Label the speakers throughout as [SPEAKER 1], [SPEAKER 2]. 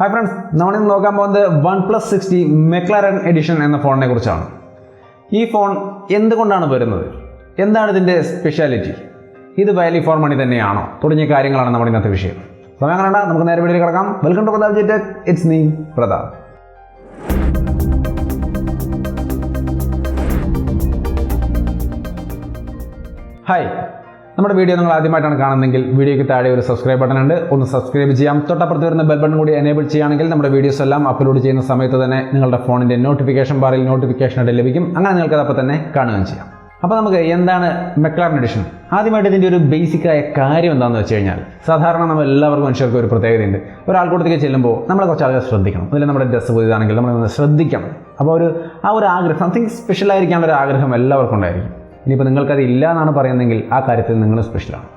[SPEAKER 1] Hi friends, we will look at the OnePlus 60 McLaren edition and the phone. This phone is the speciality. This is value for money. Welcome to Pratap Tech. It's me, Pratap. Hi. നമ്മുടെ video നിങ്ങൾ ആദ്യമായിട്ടാണ് കാണുന്നതെങ്കിൽ വീഡിയോയ്ക്ക് താഴെ ഒരു subscribe button ഉണ്ട് ഒന്ന് subscribe ചെയ്യാം തൊട്ടപ്പുറത്ത് വരുന്ന ബെൽ ബട്ടൺ കൂടി എനേബിൾ ചെയ്യുകയാണെങ്കിൽ നമ്മുടെ വീഡിയോസ് എല്ലാം അപ്ലോഡ് ചെയ്യുന്ന സമയത്ത് തന്നെ നിങ്ങളുടെ ഫോണിന്റെ നോട്ടിഫിക്കേഷൻ ബാറിൽ നോട്ടിഫിക്കേഷൻ ആയിട്ട് ലഭിക്കും അങ്ങനെ നിങ്ങൾക്ക് അപ്പോൾ തന്നെ കാണുകയും ചെയ്യാം അപ്പോൾ നമുക്ക് എന്താണ് McLaren എഡിഷൻ ആദ്യമായിട്ട് ഇതിന്റെ ഒരു ബേസിക് ആയ കാര്യം എന്താണെന്ന് വെച്ച് കഴിഞ്ഞാൽ സാധാരണ നമ്മൾ എല്ലാവർക്കും മനുഷ്യർക്ക് ഒരു പ്രത്യേകതയുണ്ട് ഒരാൾക്കൂടത്തേക്ക് ചെല്ലുമ്പോൾ നമ്മൾ കുറച്ച് ആളുകൾ ശ്രദ്ധിക്കണം അതിൽ നമ്മുടെ ഡ്രസ്സ് പുതിയതാണെങ്കിൽ നമ്മൾ ശ്രദ്ധിക്കണം അപ്പോൾ ഒരു ആഗ്രഹം സംതിങ് സ്പെഷ്യൽ ആയിരിക്കാനുള്ള ഒരു ആഗ്രഹം എല്ലാവർക്കും ഉണ്ടായിരിക്കും ഇനിയിപ്പോൾ നിങ്ങൾക്കത് ഇല്ല എന്നാണ് പറയുന്നതെങ്കിൽ ആ കാര്യത്തിൽ നിങ്ങൾ സ്പെഷ്യലാണ്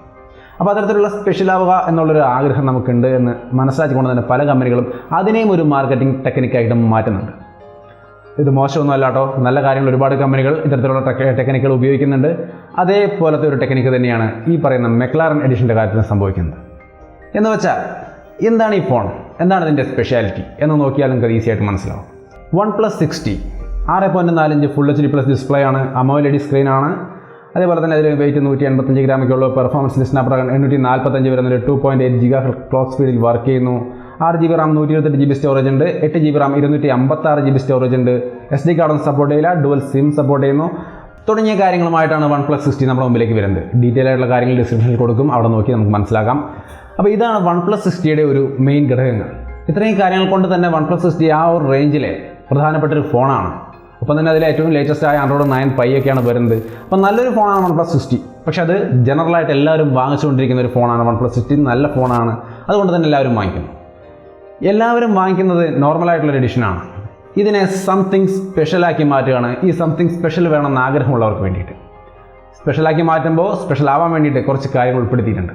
[SPEAKER 1] അപ്പോൾ അത്തരത്തിലുള്ള സ്പെഷ്യൽ ആവുക എന്നുള്ളൊരു ആഗ്രഹം നമുക്കുണ്ട് എന്ന് മനസ്സിലാക്കിക്കൊണ്ട് തന്നെ പല കമ്പനികളും അതിനെയും ഒരു മാർക്കറ്റിംഗ് ടെക്നിക്കായിട്ട് മാറ്റുന്നുണ്ട് ഇത് മോശമൊന്നുമല്ല കേട്ടോ നല്ല കാര്യങ്ങൾ ഒരുപാട് കമ്പനികൾ ഇത്തരത്തിലുള്ള ടെക്നിക്കുകൾ ഉപയോഗിക്കുന്നുണ്ട് അതേപോലത്തെ ഒരു ടെക്നിക്ക് തന്നെയാണ് ഈ പറയുന്ന McLaren എഡിഷൻ്റെ കാര്യത്തിൽ സംഭവിക്കുന്നത് എന്ന് വെച്ചാൽ എന്താണ് ഈ ഫോൺ എന്താണ് ഇതിൻ്റെ സ്പെഷ്യാലിറ്റി എന്ന് നോക്കിയാൽ നിങ്ങൾക്ക് ഈസി ആയിട്ട് മനസ്സിലാവും OnePlus 60 6.45 full HD plus display ആണ് അമോലെഡ് സ്ക്രീൻ ആണ് അതേപോലെ തന്നെ അതിൽ വെയിറ്റ് 185 ഗ്രാമൊക്കെയുള്ള പെർഫോമൻസിൽ സ്നാപ്ഡ്രാഗൺ 845 വരുന്നൊരു 2.8 GHz ക്ലോക്ക് സ്പീഡിൽ വർക്ക് ചെയ്യുന്നു 6GB RAM 128GB സ്റ്റോറേജ് ഉണ്ട് 8GB RAM 256GB സ്റ്റോറേജ് ഉണ്ട് SD കാർഡും സപ്പോർട്ട് ചെയ്യില്ല ഡുവൽ സിം സപ്പോർട്ട് ചെയ്യുന്നു തുടങ്ങിയ കാര്യങ്ങളുമായിട്ടാണ് OnePlus 60 നമ്മുടെ മുമ്പിലേക്ക് വരുന്നത് ഡീറ്റെയിൽ ആയിട്ടുള്ള കാര്യങ്ങൾ ഡിസ്ക്രിപ്ഷനിൽ കൊടുക്കും അവിടെ നോക്കി നമുക്ക് മനസ്സിലാക്കാം അപ്പോൾ ഇതാണ് OnePlus 60യുടെ ഒരു മെയിൻ ഘടകങ്ങൾ ഇത്രയും കാര്യങ്ങൾ കൊണ്ട് തന്നെ OnePlus 60 ആ ഒരു റേഞ്ചിലെ പ്രധാനപ്പെട്ട ഒരു ഫോണാണ് ഒപ്പം തന്നെ അതിൽ ഏറ്റവും ലേറ്റസ്റ്റ് ആയ Android 9 Pie ഒക്കെയാണ് വരുന്നത് അപ്പോൾ നല്ലൊരു ഫോണാണ് OnePlus 60 പക്ഷേ അത് ജനറലായിട്ട് എല്ലാവരും വാങ്ങിച്ചുകൊണ്ടിരിക്കുന്ന ഒരു ഫോണാണ് OnePlus 60 നല്ല ഫോണാണ് അതുകൊണ്ട് തന്നെ എല്ലാവരും വാങ്ങിക്കുന്നത് നോർമലായിട്ടുള്ളൊരു എഡിഷനാണ് ഇതിനെ സംതിങ് സ്പെഷ്യലാക്കി മാറ്റുകയാണ് ഈ സംതിങ് സ്പെഷ്യൽ വേണമെന്ന് ആഗ്രഹമുള്ളവർക്ക് വേണ്ടിയിട്ട് സ്പെഷ്യലാക്കി മാറ്റുമ്പോൾ സ്പെഷ്യൽ ആവാൻ വേണ്ടിയിട്ട് കുറച്ച് കാര്യങ്ങൾ ഉൾപ്പെടുത്തിയിട്ടുണ്ട്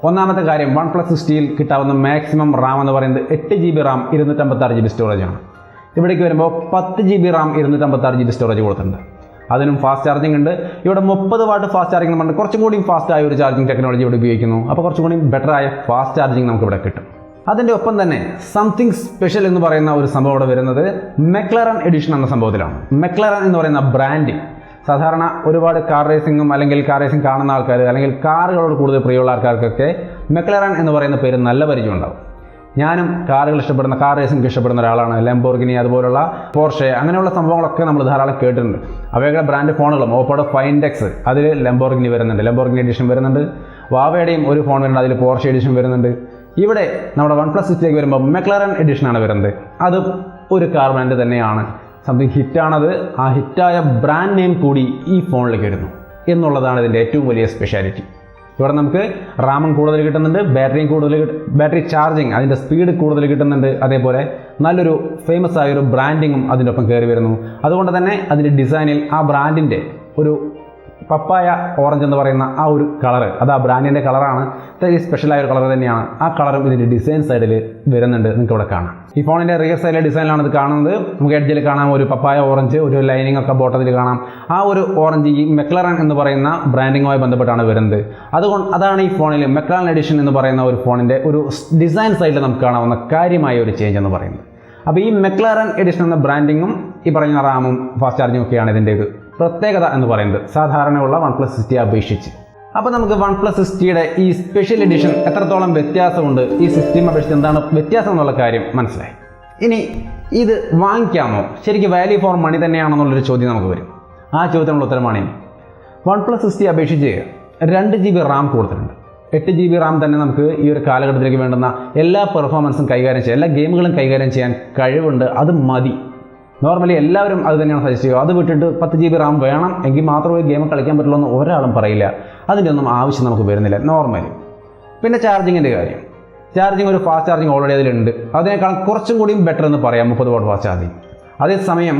[SPEAKER 1] ഒന്നാമത്തെ കാര്യം OnePlus 60ൽ കിട്ടാവുന്ന മാക്സിമം റാം എന്ന് പറയുന്നത് 8GB RAM 256GB സ്റ്റോറേജാണ് ഇവിടേക്ക് വരുമ്പോൾ 10GB RAM 256GB സ്റ്റോറേജ് കൊടുത്തിട്ടുണ്ട് അതിനും ഫാസ്റ്റ് ചാർജിങ് ഉണ്ട് ഇവിടെ 30 വാട്ട് ഫാസ്റ്റ് ചാർജിങ് നമ്മൾ കുറച്ചും കൂടി ഫാസ്റ്റ് ആയ ഒരു ചാർജിങ് ടെക്നോളജി ഇവിടെ ഉപയോഗിക്കുന്നു അപ്പോൾ കുറച്ചും കൂടി ബെറ്റർ ആയ ഫാസ്റ്റ് ചാർജിങ് നമുക്ക് ഇവിടെ കിട്ടും അതിൻ്റെ ഒപ്പം തന്നെ സംതിങ് സ്പെഷ്യൽ എന്ന് പറയുന്ന ഒരു സംഭവം ഇവിടെ വരുന്നത് McLaren എഡിഷൻ എന്ന സംഭവത്തിലാണ് McLaren എന്ന് പറയുന്ന ബ്രാൻഡ് സാധാരണ ഒരുപാട് കാർ റേസിംഗും അല്ലെങ്കിൽ കാർ റേസിംഗ് കാണുന്ന ആൾക്കാർ അല്ലെങ്കിൽ കാറുകളോട് കൂടുതൽ പ്രിയമുള്ള ആൾക്കാർക്കൊക്കെ McLaren എന്ന് പറയുന്ന പേര് നല്ല പരിചയം ഉണ്ടാവും ഞാനും കാറുകൾ ഇഷ്ടപ്പെടുന്ന കാർ റേസിംഗ് ഇഷ്ടപ്പെടുന്ന ഒരാളാണ് ലംബോർഗിനി അതുപോലുള്ള പോർഷെ അങ്ങനെയുള്ള സംഭവങ്ങളൊക്കെ നമ്മൾ ധാരാളം കേട്ടിട്ടുണ്ട് അവയുടെ ബ്രാൻഡ് ഫോണുകളും ഓപ്പോയുടെ ഫൈൻഡെക്സ് അതിൽ ലംബോർഗിനി വരുന്നുണ്ട് ലംബോർഗിനി എഡിഷൻ വരുന്നുണ്ട് വാവയുടെയും ഒരു ഫോൺ വരുന്നുണ്ട് അതിൽ പോർഷെ എഡിഷൻ വരുന്നുണ്ട് ഇവിടെ നമ്മുടെ OnePlus 60ലേക്ക് വരുമ്പോൾ McLaren എഡിഷനാണ് വരുന്നത് അത് ഒരു കാർ ബ്രാൻഡ് തന്നെയാണ് സംതിങ് ഹിറ്റാണത് ആ ഹിറ്റായ ബ്രാൻഡ് നെയിം കൂടി ഈ ഫോണിലേക്ക് വരുന്നു എന്നുള്ളതാണ് ഇതിൻ്റെ ഏറ്റവും വലിയ സ്പെഷ്യാലിറ്റി ഇവിടെ നമുക്ക് റാമും കൂടുതൽ കിട്ടുന്നുണ്ട് ബാറ്ററി ചാർജിങ് അതിൻ്റെ സ്പീഡ് കൂടുതൽ കിട്ടുന്നുണ്ട് അതേപോലെ നല്ലൊരു ഫേമസ് ആയൊരു ബ്രാൻഡിങ്ങും അതിൻ്റെ ഒപ്പം കയറി വരുന്നു അതുകൊണ്ട് തന്നെ അതിൻ്റെ ഡിസൈനിൽ ആ ബ്രാൻഡിൻ്റെ ഒരു പപ്പായ ഓറഞ്ച് എന്ന് പറയുന്ന ആ ഒരു കളർ അത് ആ ബ്രാൻഡിൻ്റെ കളറാണ് ഇത്രയും സ്പെഷ്യലായ ഒരു കളർ തന്നെയാണ് ആ കളറും ഇതിൻ്റെ ഡിസൈൻ സൈഡിൽ വരുന്നുണ്ട് നിങ്ങൾക്ക് ഇവിടെ കാണാം ഈ ഫോണിൻ്റെ റിയർ സൈഡിലെ ഡിസൈനിലാണ് ഇത് കാണുന്നത് നമുക്ക് എഡ്ജിൽ കാണാം ഒരു പപ്പായ ഓറഞ്ച് ഒരു ലൈനിങ് ഒക്കെ ബോട്ടത്തിൽ കാണാം ആ ഒരു ഓറഞ്ച് ഈ McLaren എന്ന് പറയുന്ന ബ്രാൻഡിങ്ങുമായി ബന്ധപ്പെട്ടാണ് വരുന്നത് അതാണ് ഈ ഫോണിൽ McLaren എഡിഷൻ എന്ന് പറയുന്ന ഒരു ഫോണിൻ്റെ ഒരു ഡിസൈൻ സൈഡിൽ നമുക്ക് കാണാവുന്ന കാര്യമായ ഒരു ചേഞ്ച് എന്ന് പറയുന്നത് അപ്പോൾ ഈ McLaren എഡിഷൻ എന്ന ബ്രാൻഡിങ്ങും ഈ പറയുന്ന റാമും ഫാസ്റ്റ് ചാർജിങ്ങും ഒക്കെയാണ് ഇതിൻ്റെ ഒരു പ്രത്യേകത എന്ന് പറയുന്നത് സാധാരണയുള്ള OnePlus 60 അപേക്ഷിച്ച് അപ്പോൾ നമുക്ക് OnePlus 60യുടെ ഈ സ്പെഷ്യൽ എഡിഷൻ എത്രത്തോളം വ്യത്യാസമുണ്ട് ഈ സിസ്റ്റം അപേക്ഷിച്ച് എന്താണ് വ്യത്യാസം എന്നുള്ള കാര്യം മനസ്സിലായി ഇനി ഇത് വാങ്ങിക്കാമോ ശരിക്കും വാല്യൂ ഫോർ മണി തന്നെയാണെന്നുള്ളൊരു ചോദ്യം നമുക്ക് വരും ആ ചോദ്യത്തിനുള്ള ഉത്തരമാണ് ഇനി OnePlus 60 അപേക്ഷിച്ച് 2GB RAM കൊടുത്തിട്ടുണ്ട് 8GB RAM തന്നെ നമുക്ക് ഈ ഒരു കാലഘട്ടത്തിലേക്ക് വേണ്ടുന്ന എല്ലാ പെർഫോമൻസും കൈകാര്യം ചെയ്യാൻ എല്ലാ ഗെയിമുകളും കൈകാര്യം ചെയ്യാൻ കഴിവുണ്ട് അത് മതി നോർമലി എല്ലാവരും അത് തന്നെയാണ് സജസ്റ്റ് ചെയ്യുക അത് വിട്ടിട്ട് 10GB RAM വേണം എങ്കിൽ മാത്രമേ ഗെയിം കളിക്കാൻ പറ്റുള്ളൂ എന്ന് ഒരാളും പറയില്ല അതിൻ്റെ ഒന്നും ആവശ്യം നമുക്ക് വരുന്നില്ല നോർമലി പിന്നെ ചാർജിങ്ങിൻ്റെ കാര്യം ചാർജിങ് ഒരു ഫാസ്റ്റ് ചാർജിങ് ഓൾറെഡി അതിലുണ്ട് അതിനേക്കാൾ കുറച്ചും കൂടിയും ബെറ്റർ എന്ന് പറയാം 30 വാട്ട് ഫാസ്റ്റ് ചാർജിങ് അതേസമയം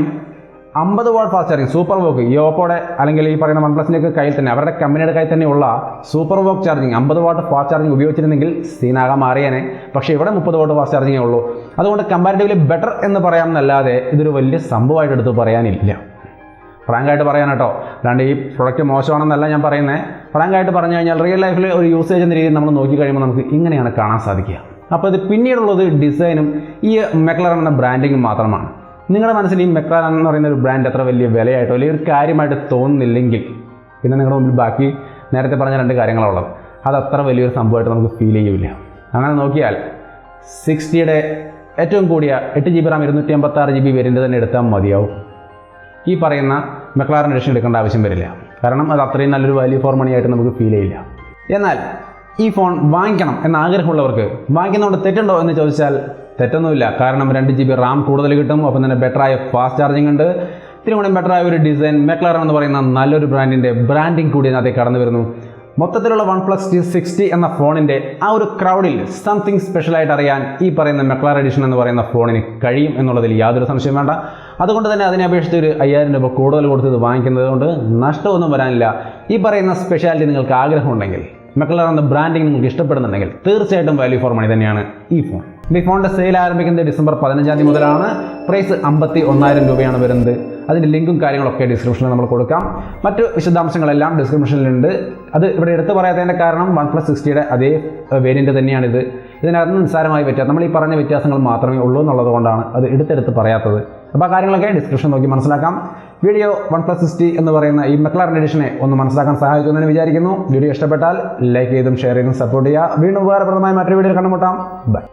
[SPEAKER 1] 50 വാട്ട് ഫാസ്റ്റ് ചാർജിങ് SuperVooc ഈ ഓപ്പോയുടെ അല്ലെങ്കിൽ ഈ പറയുന്ന OnePlusൻ്റെയൊക്കെ കയ്യിൽ തന്നെ അവരുടെ കമ്പനിയുടെ കയ്യിൽ തന്നെയുള്ള SuperVooc charging 50 watt fast charging ഉപയോഗിച്ചിരുന്നെങ്കിൽ സീനാകാൻ മാറിയേനെ പക്ഷേ ഇവിടെ 30 വാട്ട് ഫാസ്റ്റ് ചാർജിങ്ങേ ഉള്ളൂ അതുകൊണ്ട് കമ്പാരിറ്റീവ്ലി ബെറ്റർ എന്ന് പറയാമെന്നല്ലാതെ ഇതൊരു വലിയ സംഭവമായിട്ട് എടുത്ത് പറയാനില്ല ഫ്രാങ്കായിട്ട് പറയാൻ കേട്ടോ അല്ലാണ്ട് ഈ പ്രൊഡക്റ്റ് മോശമാണെന്നല്ല ഞാൻ പറയുന്നത് ഫ്രാങ്കായിട്ട് പറഞ്ഞു കഴിഞ്ഞാൽ റിയൽ ലൈഫിൽ ഒരു യൂസേജ് എന്ന രീതിയിൽ നമ്മൾ നോക്കി കഴിയുമ്പോൾ നമുക്ക് ഇങ്ങനെയാണ് കാണാൻ സാധിക്കുക അപ്പോൾ ഇത് പിന്നീടുള്ളത് ഡിസൈനും ഈ മെക്ലറൻ എന്ന ബ്രാൻഡിങ്ങും മാത്രമാണ്. നിങ്ങളുടെ മനസ്സിൽ ഈ മെക്ലറൻ എന്ന് പറയുന്ന ഒരു ബ്രാൻഡ് അത്ര വലിയ വിലയായിട്ടോ അല്ലെങ്കിൽ ഒരു കാര്യമായിട്ട് തോന്നുന്നില്ലെങ്കിൽ പിന്നെ നിങ്ങളുടെ മുമ്പിൽ ബാക്കി നേരത്തെ പറഞ്ഞ 2 കാര്യങ്ങളുള്ളത്. അത് അത്ര വലിയൊരു സംഭവമായിട്ട് നമുക്ക് ഫീൽ ചെയ്യില്ല. അങ്ങനെ നോക്കിയാൽ 60യുടെ ഏറ്റവും കൂടിയ 8 GB റാം 256 GB വേരിയൻ്റ് തന്നെ എടുത്താൽ മതിയാവും. ഈ പറയുന്ന മെക്ലാറൻ എഡിഷൻ എടുക്കേണ്ട ആവശ്യം വരില്ല. കാരണം അത് അത്രയും നല്ലൊരു വാല്യൂ ഫോർ മണി ആയിട്ട് നമുക്ക് ഫീൽ ചെയ്യില്ല. എന്നാൽ ഈ ഫോൺ വാങ്ങിക്കണം എന്ന ആഗ്രഹമുള്ളവർക്ക് വാങ്ങിക്കുന്നതുകൊണ്ട് തെറ്റുണ്ടോ എന്ന് ചോദിച്ചാൽ തെറ്റൊന്നുമില്ല. കാരണം 2 GB റാം കൂടുതൽ കിട്ടും. ഒപ്പം തന്നെ ബെറ്ററായ ഫാസ്റ്റ് ചാർജിങ് ഉണ്ട്. ഇത്തിരി കൂടി ബെറ്ററായ ഒരു ഡിസൈൻ, മെക്ലാറൻ എന്ന് പറയുന്ന നല്ലൊരു ബ്രാൻഡിൻ്റെ ബ്രാൻഡിങ് കൂടി അതിനകത്ത് കടന്നു വരുന്നു. മൊത്തത്തിലുള്ള OnePlus T60 എന്ന ഫോണിൻ്റെ ആ ഒരു ക്രൗഡിൽ സംതിങ് സ്പെഷ്യലായിട്ട് അറിയാൻ ഈ പറയുന്ന മെക്ലാറൻ എഡിഷൻ എന്ന് പറയുന്ന ഫോണിന് കഴിയും എന്നുള്ളതിൽ യാതൊരു സംശയം വേണ്ട. അതുകൊണ്ട് തന്നെ അതിനെ അപേക്ഷിച്ച് ഒരു 5000 രൂപ കൂടുതൽ കൊടുത്ത് ഇത് വാങ്ങിക്കുന്നത് കൊണ്ട് നഷ്ടമൊന്നും വരാനില്ല. ഈ പറയുന്ന സ്പെഷ്യാലിറ്റി നിങ്ങൾക്ക് ആഗ്രഹമുണ്ടെങ്കിൽ, മെക്ലാറൻ എന്ന ബ്രാൻഡിങ് നിങ്ങൾക്ക് ഇഷ്ടപ്പെടുന്നുണ്ടെങ്കിൽ തീർച്ചയായിട്ടും വാല്യൂ ഫോർ മണി തന്നെയാണ് ഈ ഫോൺ. ഈ ഫോണിൻ്റെ സെയിൽ ആരംഭിക്കുന്നത് ഡിസംബർ 15 തീയതി മുതലാണ്. പ്രൈസ് 51,000 രൂപയാണ് വരുന്നത്. അതിൻ്റെ ലിങ്കും കാര്യങ്ങളൊക്കെ ഡിസ്ക്രിപ്ഷനിൽ നമ്മൾ കൊടുക്കാം. മറ്റു വിശദാംശങ്ങളെല്ലാം ഡിസ്ക്രിപ്ഷനിലുണ്ട്. അത് ഇവിടെ എടുത്ത് പറയാത്തതിൻ്റെ കാരണം OnePlus 60യുടെ അതേ വേരിയൻ്റ് തന്നെയാണിത്. ഇതിനകത്ത് നിസ്സാരമായ വ്യത്യാസം, നമ്മൾ ഈ പറഞ്ഞ വ്യത്യാസങ്ങൾ മാത്രമേ ഉള്ളൂ എന്നുള്ളത് കൊണ്ടാണ് അത് എടുത്തെടുത്ത് പറയാത്തത്. അപ്പോൾ ആ കാര്യങ്ങളൊക്കെ ഡിസ്ക്രിപ്ഷൻ നോക്കി മനസ്സിലാക്കാം. വീഡിയോ OnePlus 60 എന്ന് പറയുന്ന ഈ മെക്ലാറൻ എഡിഷനെ ഒന്ന് മനസ്സിലാക്കാൻ സഹായിക്കുമെന്ന് വിചാരിക്കുന്നു. വീഡിയോ ഇഷ്ടപ്പെട്ടാൽ ലൈക്ക് ചെയ്തും ഷെയർ ചെയ്തും സപ്പോർട്ട് ചെയ്യുക. വീണ്ടും ഉപകാരപ്രദമായ മറ്റൊരു വീഡിയോയിൽ കണ്ടുമുട്ടാം. ബൈ.